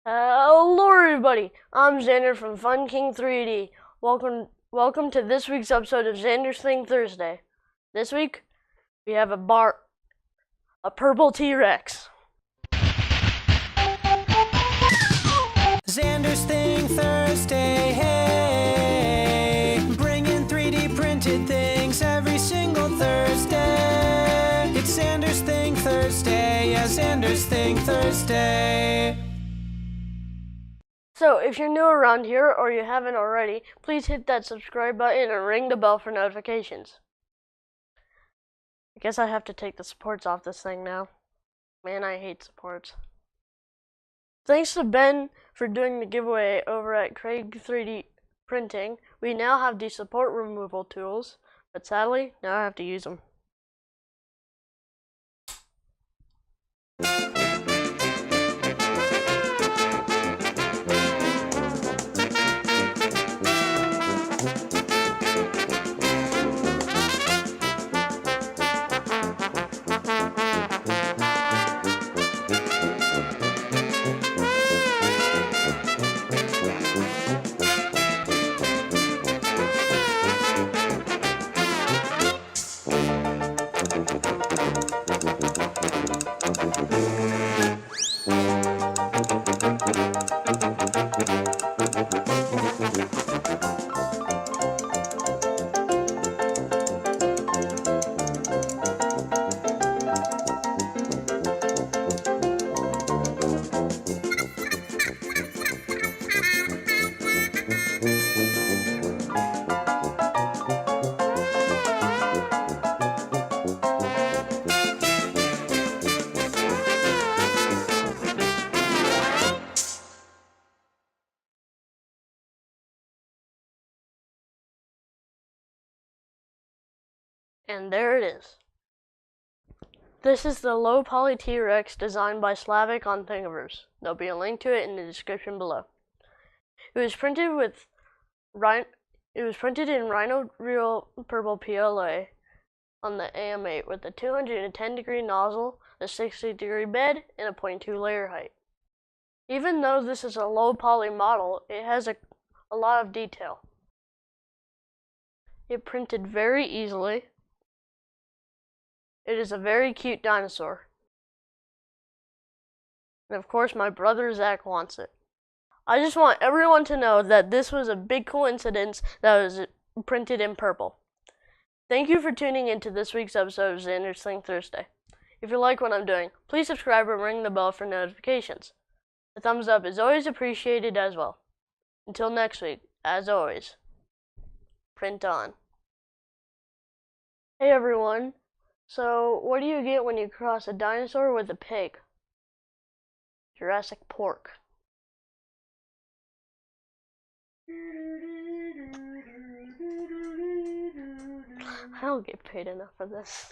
Hello everybody, I'm Xander from Fun King 3D. Welcome to this week's episode of Xander's Thing Thursday. This week, we have a purple T-Rex. Xander's Thing Thursday, hey, bringing 3D printed things every single Thursday. It's Xander's Thing Thursday, yeah, Xander's Thing Thursday. So, if you're new around here or you haven't already, please hit that subscribe button and ring the bell for notifications. I guess I have to take the supports off this thing now. Man, I hate supports. Thanks to Ben for doing the giveaway over at Craig 3D Printing. We now have the support removal tools, but sadly, now I have to use them. And there it is. This is the low poly T-Rex designed by Slavic on Thingiverse. There'll be a link to it in the description below. It was printed in Rhino Real Purple PLA on the AM8 with a 210-degree nozzle, a 60-degree bed, and a 0.2 layer height. Even though this is a low poly model, it has a lot of detail. It printed very easily. It is a very cute dinosaur. And of course, my brother Zach wants it. I just want everyone to know that this was a big coincidence that it was printed in purple. Thank you for tuning into this week's episode of Xander's Thing Thursday. If you like what I'm doing, please subscribe and ring the bell for notifications. A thumbs up is always appreciated as well. Until next week, as always, print on. Hey everyone. So, what do you get when you cross a dinosaur with a pig? Jurassic Pork. I don't get paid enough for this.